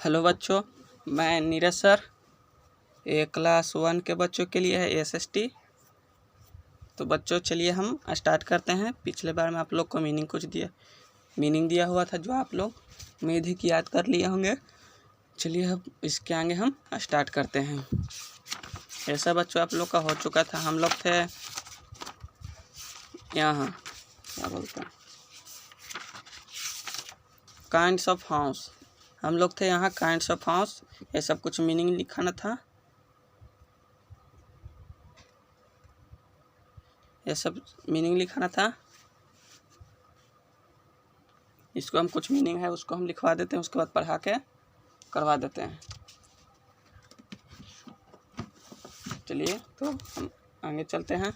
Hello बच्चों, मैं Neeraj sir. ये क्लास 1 के बच्चों के लिए है एसएसटी। तो बच्चों चलिए हम स्टार्ट करते हैं। पिछले बार में आप लोग को मीनिंग दिया हुआ था, जो आप लोग उम्मीद ही कि याद कर लिए होंगे। चलिए अब इसके आगे हम स्टार्ट करते हैं। ऐसा बच्चों आप लोग का हो चुका था। हम लोग थे यहाँ, क्या बोलते हैं, काइंड्स ऑफ हाउस। हम लोग थे यहाँ काइंड्स ऑफ हाउस। ये सब कुछ मीनिंग लिखाना था, ये सब मीनिंग लिखाना था। इसको हम कुछ मीनिंग है उसको हम लिखवा देते हैं, उसके बाद पढ़ा के करवा देते हैं। चलिए तो हम आगे चलते हैं।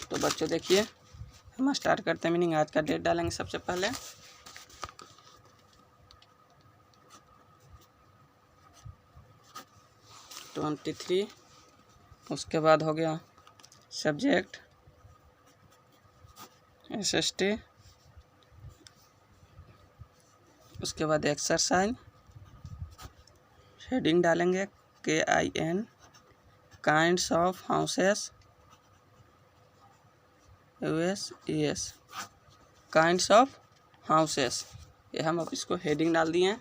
तो बच्चों देखिए, हम स्टार्ट करते हैं मीनिंग। आज का डेट डालेंगे सबसे पहले। ट्वेंटी 23। उसके बाद हो गया सब्जेक्ट एसएसटी। उसके बाद एक्सरसाइज, हेडिंग डालेंगे KIN, kinds of houses, US kinds of houses. ये हम अब इसको हेडिंग डाल दिए हैं।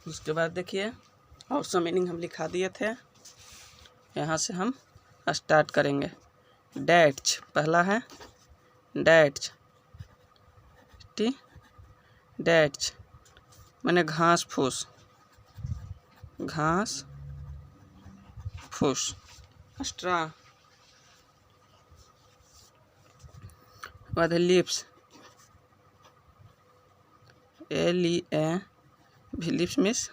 उसके बाद देखिए और सब मीनिंग हम लिखा दिए थे। यहाँ से हम स्टार्ट करेंगे। डेट्स पहला है, डेट्स डेट्स माने घास फूस, घास फूस। स्ट्रा बाद लिप्स, LEA भी लिप्स मीन्स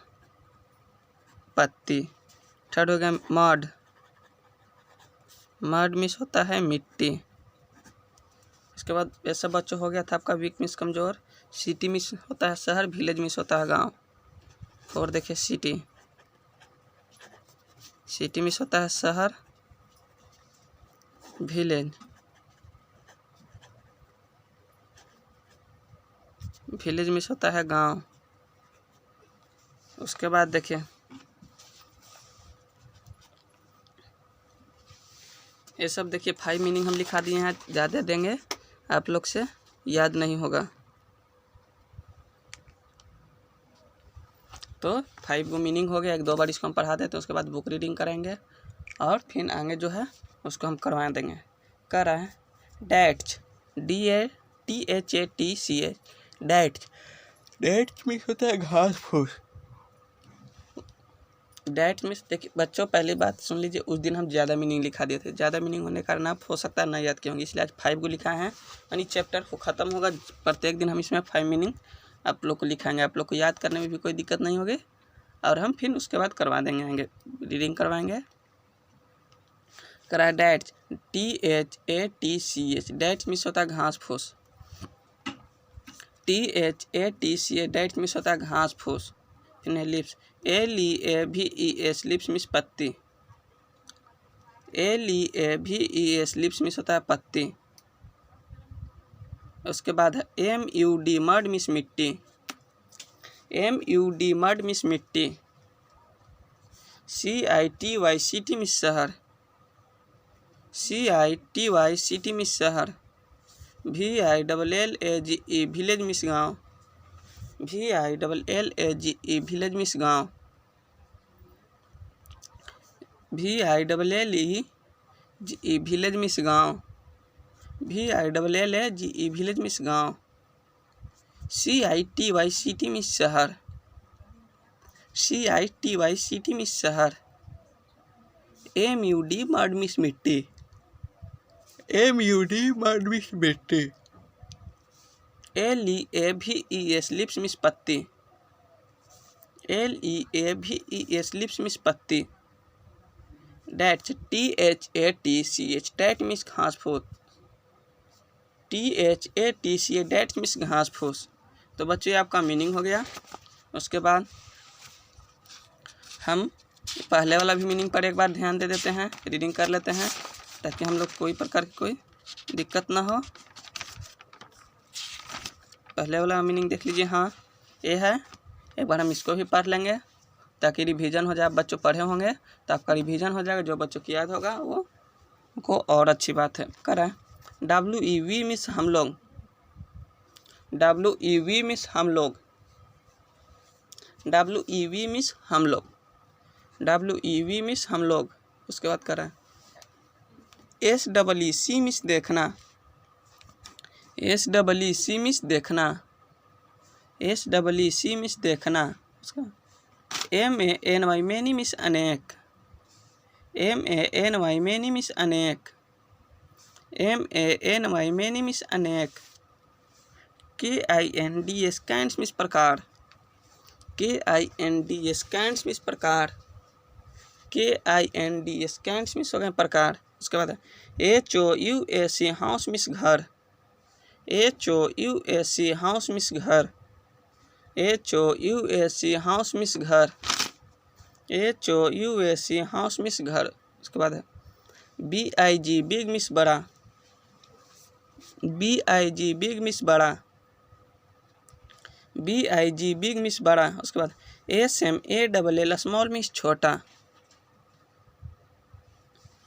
पत्ती। थर्ड हो गया मड, मड मीन्स होता है मिट्टी। इसके बाद ऐसा बच्चों हो गया था आपका वीक मीन्स कमजोर। सिटी मीन्स होता है शहर, विलेज मीन्स होता है गांव। और देखिए सिटी, सिटी मीन्स होता है शहर, विलेज विलेज मीन्स होता है गांव। उसके बाद देखिए ये सब देखिए 5 मीनिंग हम लिखा दिए हैं। ज़्यादा देंगे आप लोग से याद नहीं होगा, तो 5 को मीनिंग हो गया। 1-2 बार इसको हम पढ़ा देते हैं, उसके बाद बुक रीडिंग करेंगे और फिर आगे जो है उसको हम करवा देंगे। कर रहा है डेट्स, DATHATCH, डेट्स। डेट्स मीन्स होता है घास फूस। डेट्स मीन्स देखिए बच्चों, पहली बात सुन लीजिए, उस दिन हम ज़्यादा मीनिंग लिखा दिए थे। ज़्यादा मीनिंग होने के कारण आप हो सकता है ना याद किए होंगे, इसलिए आज 5 को लिखा है। यानी चैप्टर को ख़त्म होगा, प्रत्येक दिन हम इसमें 5 मीनिंग आप लोग को लिखाएंगे। आप लोग को याद करने में भी कोई दिक्कत नहीं होगी और हम फिर उसके बाद करवा देंगे, आएंगे रीडिंग करवाएंगे। करा डेट्स, DHATCH, डेट्स मीन्स होता है घास फूस। THATCH, डेट्स मीन्स होता है घास फूस। फिर लिप्स, LEAVES, लिप्स मीन्स पत्ती। LEAVES, लिप्स मीन्स होता है पत्ती। उसके बाद है MUD, मड मीन्स मिट्टी। MUD, मड मीन्स मिट्टी। CITY, सिटी मीन्स शहर। CITY, सिटी मीन्स शहर। VILLAGE, विलेज मीन्स गाँव। VILLAGE, विलेज मीन्स गाँव। VILLAGE, विलेज मीन्स गाँव। VILLAGE, विलेज मीन्स गाँव। CITY, सिटी मीन्स शहर। CITY, सिटी मीन्स शहर। MUD, मड मीन्स मिट्टी। MUD, मड मीन्स मिट्टी। LEAVES, लिप्स मीन्स पत्ती। LEAVES, लिप्स मीन्स पत्ती। डैट्स, THATCH, डैट मीन्स घास फूस, THATCH, डैट मीन्स घास फूस। तो बच्चों ये आपका मीनिंग हो गया। उसके बाद हम पहले वाला भी मीनिंग पर एक बार ध्यान दे देते हैं, रीडिंग कर लेते हैं ताकि हम लोग कोई प्रकार की कोई दिक्कत ना हो। पहले वाला मीनिंग देख लीजिए। हाँ ये है, एक बार हम इसको भी पढ़ लेंगे ताकि रिवीजन हो जाए। बच्चों पढ़े होंगे तो आपका रिवीजन हो जाएगा, जो बच्चों की याद होगा वो को और अच्छी बात है। करें WEV मीन्स हम लोग, WEV मीन्स हम लोग, WEV मीन्स हम लोग, WEV मीन्स हम लोग। उसके बाद करें SEEC मीन्स देखना, SEEC मीन्स देखना, SEEC मीन्स देखना। उसका MANY मैनी मीन्स अनेक, MANY मैनी मीन्स अनेक, MANY मैनी मीन्स अनेक। KINDS काइंड्स मीन्स प्रकार, KINDS काइंड्स मीन्स प्रकार, KINDS काइंड्स मीन्स हो गए प्रकार। उसके बाद HOUSE हाउस मीन्स घर, HOUSE हाउस मीन्स घर, HOUSE हाउस मीन्स घर, HOUSE हाउस मीन्स घर। उसके बाद है BIG बिग मीन्स बड़ा, BIG बिग मीन्स बड़ा, BIG बिग मीन्स बड़ा। उसके बाद SMALL स्मॉल मीन्स छोटा,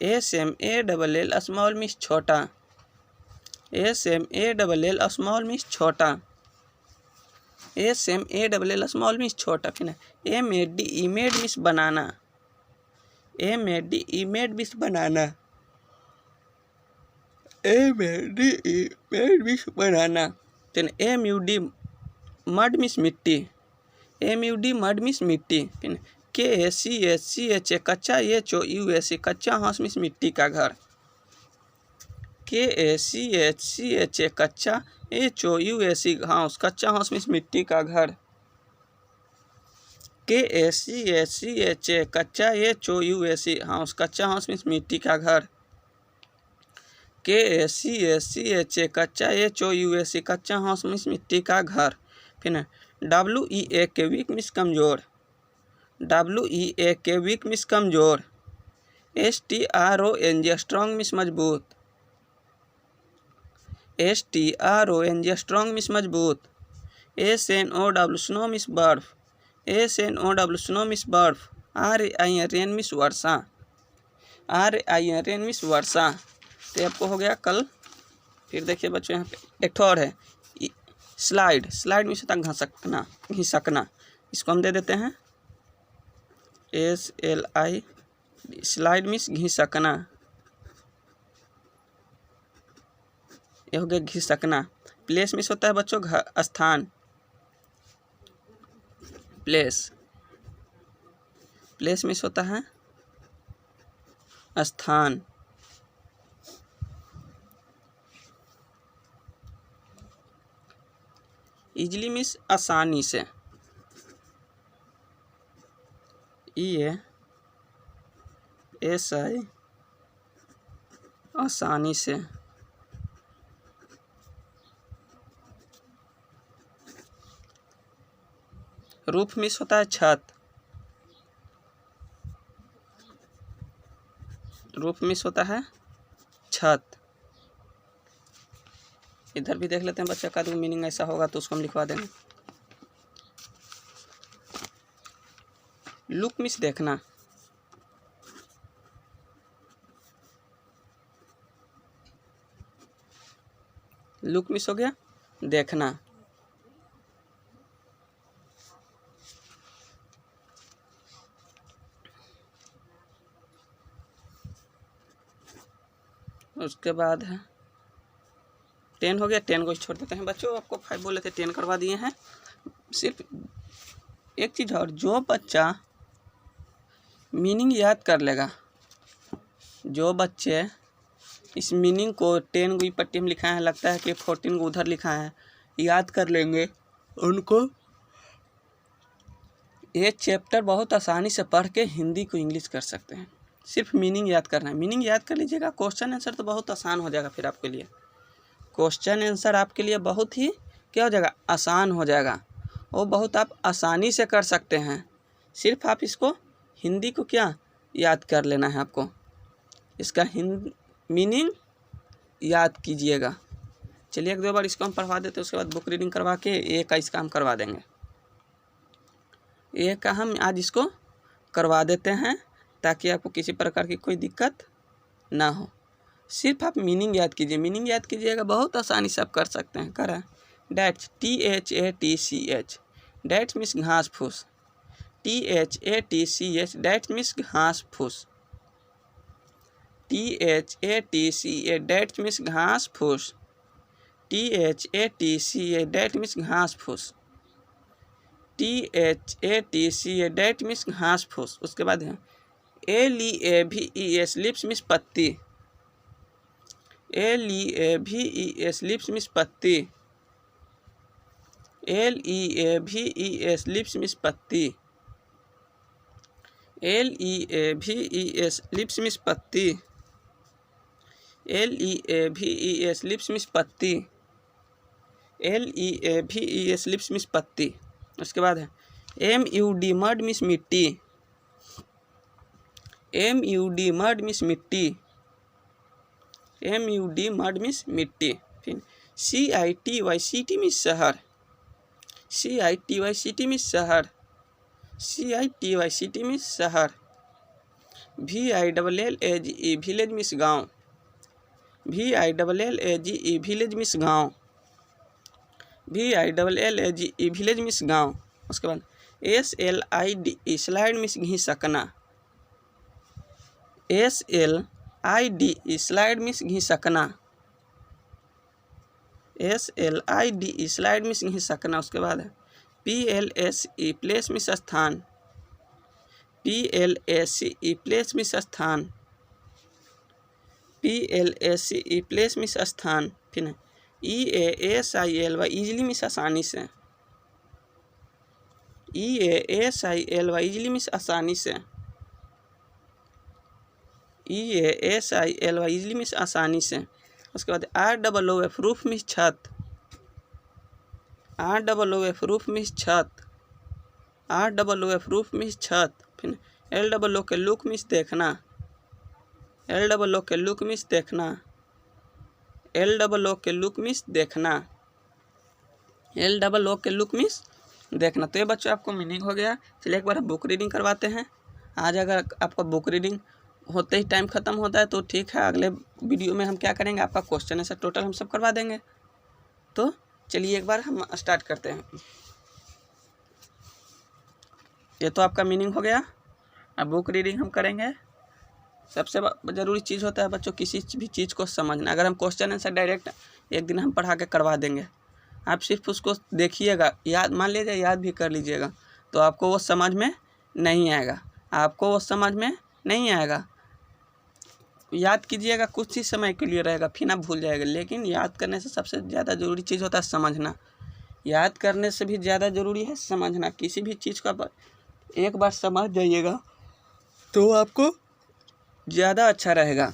SMALL स्मॉल मीन्स छोटा, SMALL स्मॉल मीन्स छोटा, SMALL स्मॉल मीन्स छोटा। फिर MADE मेड मीन्स बनाना, MADE मेड मीन्स बनाना, MADE मेड मीन्स बनाना। फिर MUD मड मीन्स मिट्टी, MUD मड मीन्स मिट्टी। फिर KACHCHA कच्चा, HOUSE कच्चा हाउस मीन्स मिट्टी का घर, KACHCHA कच्चा, HOUSE हाउस कच्चा हाउस मीन्स मिट्टी का घर, KACHCHA कच्चा, HOUSE हाउस कच्चा हाउस मीन्स मिट्टी का घर, KACHCHA कच्चा, HOUSE कच्चा हाउस मीन्स मिट्टी का घर। फिर WEAK वीक मीन्स कमजोर, WEAK वीक मीन्स कमजोर, STRONG स्ट्रॉन्ग मीन्स मजबूत, STRONG स्ट्रॉन्ग मीन्स मजबूत, SNOW स्नो मीन्स बर्फ, SNOW स्नो मीन्स बर्फ, RAIN रेन मीन्स वर्षा, RAIN रेन मीन्स वर्षा। तो आपको हो गया कल। फिर देखिए बच्चों यहाँ पे एक और है स्लाइड, स्लाइड मीन्स होता है घसकना, घिसकना। इसको हम दे देते हैं SLI, स्लाइड मीन्स घिसकना, ये हो गया घिसकना। प्लेस मीन्स होता है बच्चों स्थान, प्लेस, प्लेस मीन्स होता है स्थान। इजली मीन्स आसानी से, EASI आसानी से। रूफ मीन्स होता है छत, रूफ मीन्स होता है छत। इधर भी देख लेते हैं बच्चा का दो मीनिंग ऐसा होगा तो उसको हम लिखवा देंगे। लुक मीन्स देखना, लुक मीन्स हो गया देखना। उसके बाद है 10 हो गया, 10 को छोड़ देते हैं बच्चों। आपको 5 बोले थे 10 करवा दिए हैं। सिर्फ एक चीज़ और, जो बच्चा मीनिंग याद कर लेगा, जो बच्चे इस मीनिंग को 10 को पट्टी में लिखा है, लगता है कि 14 को उधर लिखा है, याद कर लेंगे, उनको ये चैप्टर बहुत आसानी से पढ़ के हिंदी को इंग्लिश कर सकते हैं। सिर्फ मीनिंग याद करना है। मीनिंग याद कर लीजिएगा, क्वेश्चन आंसर तो बहुत आसान हो जाएगा फिर आपके लिए। क्वेश्चन आंसर आपके लिए बहुत ही क्या हो जाएगा, आसान हो जाएगा, वो बहुत आप आसानी से कर सकते हैं। सिर्फ आप इसको हिंदी को क्या याद कर लेना है आपको, इसका मीनिंग याद कीजिएगा। चलिए एक दो बार इसको हम पढ़वा देते हैं, उसके बाद बुक रीडिंग करवा के ए का इसका हम करवा देंगे। ए का हम आज इसको करवा देते हैं ताकि आपको किसी प्रकार की कोई दिक्कत ना हो। सिर्फ आप मीनिंग याद कीजिए, मीनिंग याद कीजिएगा, बहुत आसानी से आप कर सकते हैं। करा डैट्स THATCH, डैट्स मीन्स घास फूस। THATCH, डैट्स मीन्स घास फूस। THATCH, डैट्स मीन्स घास फूस। THATCH, डैट मीन्स घास फूस। THATCH, डैट मीन्स घास फूस। उसके बाद है LEAVES, लिप्स मीन्स पत्ती। LEAVES, लिप्स मीन्स पत्ती। LEAVES, लिप्स मीन्स पत्ती। LEAVES, लिप्स मीन्स पत्ती। LEAVES, लिप्स मीन्स पत्ती। LEAVES, लिप्स मीन्स पत्ती। उसके बाद है MUD, मड मीन्स मिट्टी। MUD, मड मीन्स मिट्टी। MUD, मड मीन्स मिट्टी। फिर CITY, सिटी मीन्स शहर। CITY, सिटी मीन्स शहर। CITY, सिटी मीन्स शहर। VILLAGE, विलेज मीन्स गाँव। VILLAGE, विलेज मीन्स गाँव। VILLAGE, विलेज मीन्स गाँव। उसके बाद SLID, स्लाइड मीन्स घिसकना। SLID, स्लाइड मीन्स घिसकना। SLID, स्लाइड मीन्स घिसकना। उसके बाद है PLSE, प्लेस मीन्स स्थान। PLSE, प्लेस मीन्स स्थान। PLSE, प्लेस मीन्स स्थान। फिर EASILY, इजली मीन्स आसानी से। EASILY, इजली मीन्स आसानी से। EASILY, इजली मीन्स आसानी से। उसके बाद ROOF, रूफ मीन्स छत। ROOF, रूफ मीन्स छत। ROOF, रूफ मीन्स छत। फिर LOOK, लुक मीन्स देखना। LOOK, लुक मीन्स देखना। LOOK, लुक मीन्स देखना। LOOK, लुक मीन्स देखना। तो ये बच्चों आपको मीनिंग हो गया। चलिए एक बार हम बुक रीडिंग करवाते हैं। आज अगर आपका बुक रीडिंग होते ही टाइम ख़त्म होता है तो ठीक है, अगले वीडियो में हम क्या करेंगे, आपका क्वेश्चन आंसर टोटल हम सब करवा देंगे। तो चलिए एक बार हम स्टार्ट करते हैं। ये तो आपका मीनिंग हो गया। अब बुक रीडिंग हम करेंगे। सबसे ज़रूरी चीज़ होता है बच्चों किसी भी चीज़ को समझना। अगर हम क्वेश्चन आंसर डायरेक्ट एक दिन हम पढ़ा के करवा देंगे, आप सिर्फ उसको देखिएगा, याद मान लीजिए, याद भी कर लीजिएगा, तो आपको वो समझ में नहीं आएगा। आपको वो समझ में नहीं आएगा। याद कीजिएगा, कुछ ही समय के लिए रहेगा, फिर आप भूल जाएगा। लेकिन याद करने से सबसे ज़्यादा ज़रूरी चीज़ होता है समझना। याद करने से भी ज़्यादा ज़रूरी है समझना। किसी भी चीज़ का एक बार समझ जाइएगा तो आपको ज़्यादा अच्छा रहेगा।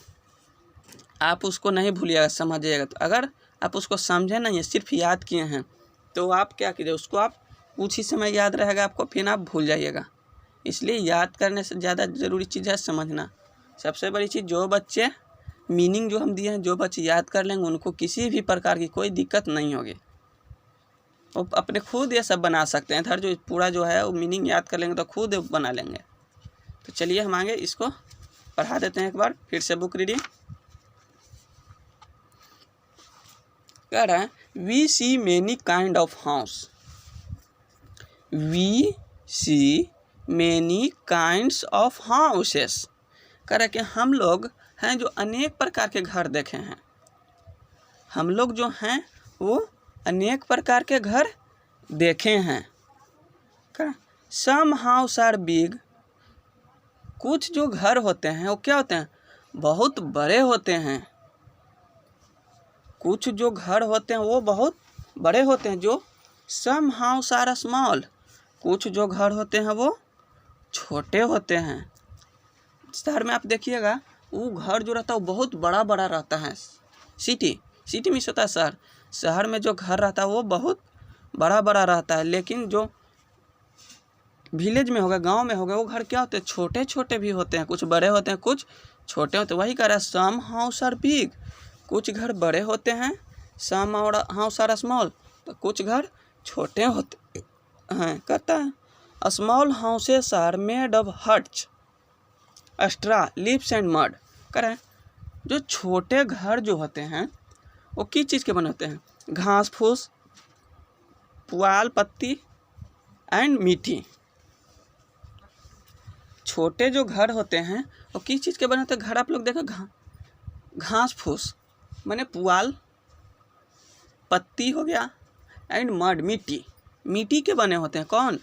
आप उसको नहीं भूलिएगा, समझिएगा। तो अगर आप उसको समझे नहीं है, सिर्फ याद किए हैं, तो आप क्या कीजिए, उसको आप कुछ ही समय याद रहेगा आपको, फिर आप भूल जाइएगा। इसलिए याद करने से ज़्यादा ज़रूरी चीज़ है समझना। सबसे बड़ी चीज़, जो बच्चे मीनिंग जो हम दिए हैं, जो बच्चे याद कर लेंगे, उनको किसी भी प्रकार की कोई दिक्कत नहीं होगी। वो अपने खुद ये सब बना सकते हैं। इधर जो पूरा जो है वो मीनिंग याद कर लेंगे तो खुद बना लेंगे। तो चलिए हम आगे इसको पढ़ा देते हैं एक बार फिर से बुक रीडिंग। कह रहा है we see many kind of house. We see many kinds of houses. कह रहा है कि हम लोग हैं जो अनेक प्रकार के घर देखे हैं। हम लोग जो हैं वो अनेक प्रकार के घर देखे हैं। सम हाउस आर बिग, कुछ जो घर होते हैं वो क्या होते हैं, बहुत बड़े होते हैं। कुछ जो घर होते हैं वो बहुत बड़े होते हैं। जो सम हाउस आर स्मॉल, कुछ जो घर होते हैं वो छोटे होते हैं। शहर में आप देखिएगा वो घर जो रहता है वो बहुत बड़ा बड़ा रहता है। सिटी में होता है शहर, शहर में जो घर रहता है वो बहुत बड़ा बड़ा रहता है। लेकिन जो विलेज में होगा, गांव में होगा, वो घर क्या होते हैं, छोटे छोटे भी होते हैं, कुछ बड़े होते हैं, कुछ छोटे होते हैं। वही कह रहा है सम हाउस आर बिग, कुछ घर बड़े होते हैं, सम हाउस आर स्मॉल, तो कुछ घर छोटे होते हैं। कहता है small houses are made of huts, straw, leaves and mud. कह रहे हैं जो छोटे घर जो होते हैं वो किस चीज़ के बने होते हैं, घास फूस, पुआल पत्ती एंड मिट्टी। छोटे जो घर होते हैं वो किस चीज़ के बने होते हैं, घर आप लोग देखो घास फूस माने पुआल पत्ती हो गया एंड मड, मिट्टी के बने होते हैं। कौन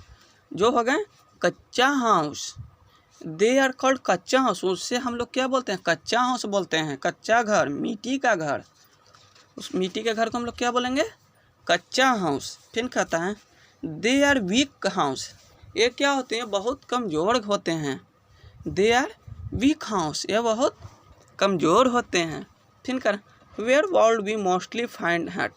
जो हो गए कच्चा हाउस, दे आर कॉल्ड कच्चा हाउस, उससे हम लोग क्या बोलते हैं, कच्चा हाउस बोलते हैं। कच्चा घर, मिट्टी का घर, उस मिट्टी के घर को हम लोग क्या बोलेंगे, कच्चा हाउस। फिर कहता है दे आर वीक हाउस, ये क्या होते हैं, बहुत कमज़ोर होते हैं। दे आर वीक हाउस, ये बहुत कमज़ोर होते हैं। फिर कर where world we mostly find hut,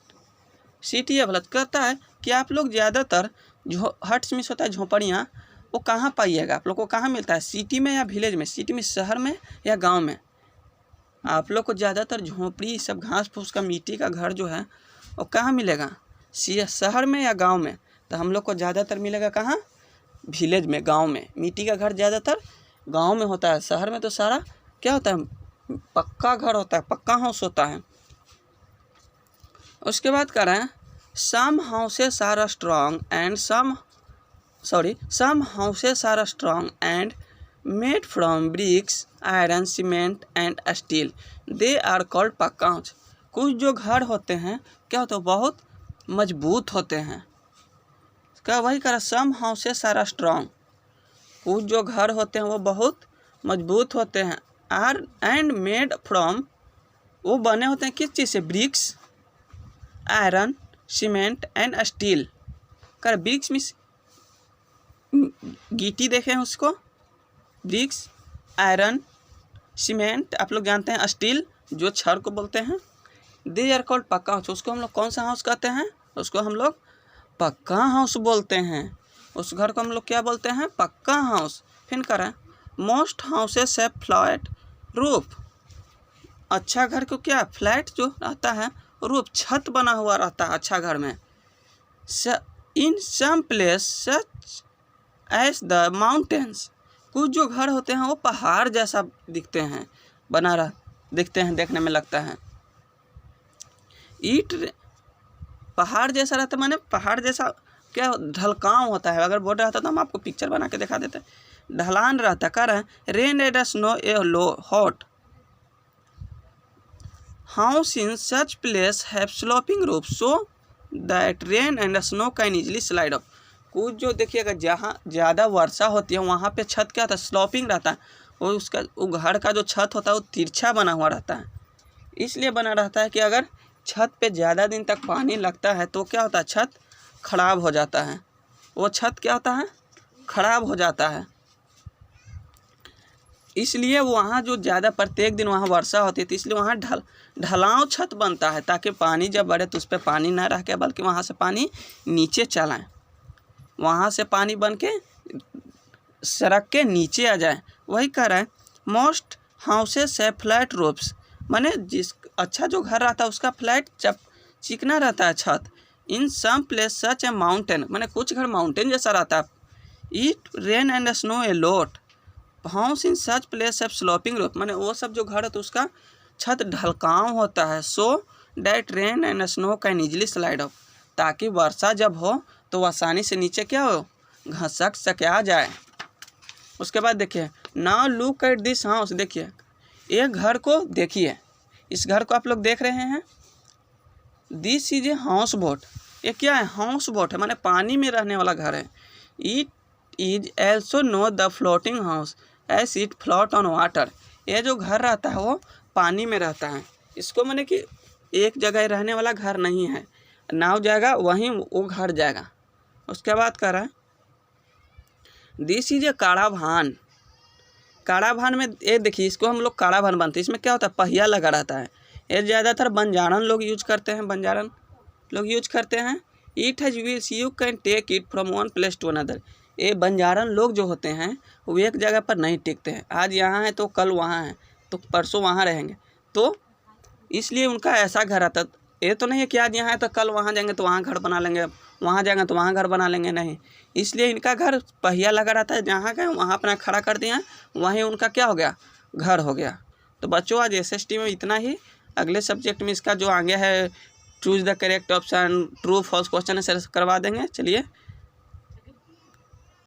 city या भलत। कहता है कि आप लोग ज़्यादातर जो हट्स में होता है झोपड़ियाँ, वो कहाँ पाइएगा, आप लोग को कहाँ मिलता है, सिटी में या विलेज में, सिटी में शहर में या गांव में। आप लोग को ज़्यादातर झोपड़ी सब घास फूस का मिट्टी का घर जो है वो कहाँ मिलेगा, शहर में या गांव में। तो हम लोग को ज़्यादातर मिलेगा कहाँ, विलेज में, गांव में। मिट्टी का घर ज़्यादातर गांव में होता है, शहर में तो सारा क्या होता है, पक्का घर होता है, पक्का हाउस होता है। उसके बाद कह रहे हैं some houses are strong and some houses are strong and made from bricks, iron, cement and steel. They are called पक्का हाउस। कुछ जो घर होते हैं क्या होते हैं, बहुत मजबूत होते हैं। क्या वही करा, some houses are strong, कुछ जो घर होते हैं वो बहुत मजबूत होते हैं। are and made from, वो बने होते हैं किस चीज़ से, bricks, iron, cement and steel। कर ब्रिक्स में गिट्टी देखें उसको, ब्रिक्स, आयरन, सीमेंट आप लोग जानते हैं, स्टील जो छड़ को बोलते हैं। दे आर कॉल्ड पक्का हाउस, उसको हम लोग कौन सा हाउस कहते हैं, उसको हम लोग पक्का हाउस बोलते हैं। उस घर को हम लोग क्या बोलते हैं, पक्का हाउस। फिर करें most houses have flat roof, अच्छा घर को क्या, फ्लैट जो रहता है रूफ, छत बना हुआ रहता है अच्छा घर में। In some place such as the mountains, कुछ जो घर होते हैं वो पहाड़ जैसा दिखते हैं, दिखते हैं, देखने में लगता है। पहाड़ जैसा रहता है, माने पहाड़ जैसा क्या, ढलकाव होता है। अगर बोर्ड रहता तो हम आपको पिक्चर बना के दिखा देते, ढलान रहता। कह रहे हैं rain and snow A low hot house in such place have sloping roof so that rain and snow can easily slide of. कुछ जो देखिएगा जहाँ ज़्यादा वर्षा होती है वहाँ पे छत क्या होता है, स्लोपिंग रहता है। और उसका वो घर का जो छत होता है वो तिरछा बना हुआ रहता है। इसलिए बना रहता है कि अगर छत पे ज़्यादा दिन तक पानी लगता है तो क्या होता है, छत खराब हो जाता है। वो छत क्या होता है, खराब हो जाता है। इसलिए वहाँ जो ज़्यादा प्रत्येक दिन वहाँ वर्षा होती है तो इसलिए वहाँ ढलाव छत बनता है, ताकि पानी जब बढ़े तो उस पर पानी ना रह के बल्कि वहाँ से पानी नीचे चलाएँ, वहाँ से पानी बन के सड़क के नीचे आ जाए। वही कह रहा है मोस्ट हाउसेस है फ्लैट रूफ्स, माने जिस अच्छा जो घर रहता है उसका फ्लैट चिकना रहता है छत। इन सम प्लेस सच ए माउंटेन, माने कुछ घर माउंटेन जैसा रहता है। It rain and snow a lot house in such place है स्लोपिंग रूफ, माने वो सब जो घर है तो उसका छत ढलकाव होता है। So that rain and snow can easily slide of, ताकि वर्षा जब हो तो आसानी से नीचे क्या हो, घसक सके आ जाए। उसके बाद देखिए now look at this house, देखिए ये घर को देखिए, इस घर को आप लोग देख रहे हैं, this is a house boat. ये क्या है, हाउस बोट है, माने पानी में रहने वाला घर है। It is also known the floating house as it float on water, ये जो घर रहता है वो पानी में रहता है। इसको माने कि एक जगह रहने वाला घर नहीं है, नाव जाएगा वहीं वो घर जाएगा। उसके बाद कह रहा है दिस इज ए काढ़ाभान, काड़ाभान में ये देखिए, इसको हम लोग काड़ाभान बनते हैं। इसमें क्या होता है, पहिया लगा रहता है। ये ज़्यादातर बंजारन लोग यूज करते हैं, बंजारन लोग यूज करते हैं। It has wheels, you can take it from one place to another. ये बंजारन लोग जो होते हैं वो एक जगह पर नहीं टिकते हैं। आज यहाँ है तो कल वहाँ है, तो परसों वहाँ रहेंगे, तो इसलिए उनका ऐसा घर आता। ये तो नहीं है कि आज यहाँ है तो कल वहाँ जाएंगे तो वहाँ घर बना लेंगे, वहाँ जाएंगे तो वहाँ घर बना लेंगे, नहीं। इसलिए इनका घर पहिया लगा रहता है, जहाँ गए वहाँ अपना खड़ा कर दिया, वहीं उनका क्या हो गया, घर हो गया। तो बच्चों आज SST में इतना ही। अगले सब्जेक्ट में इसका जो आगे है, choose the correct option, true false question answer करवा देंगे। चलिए।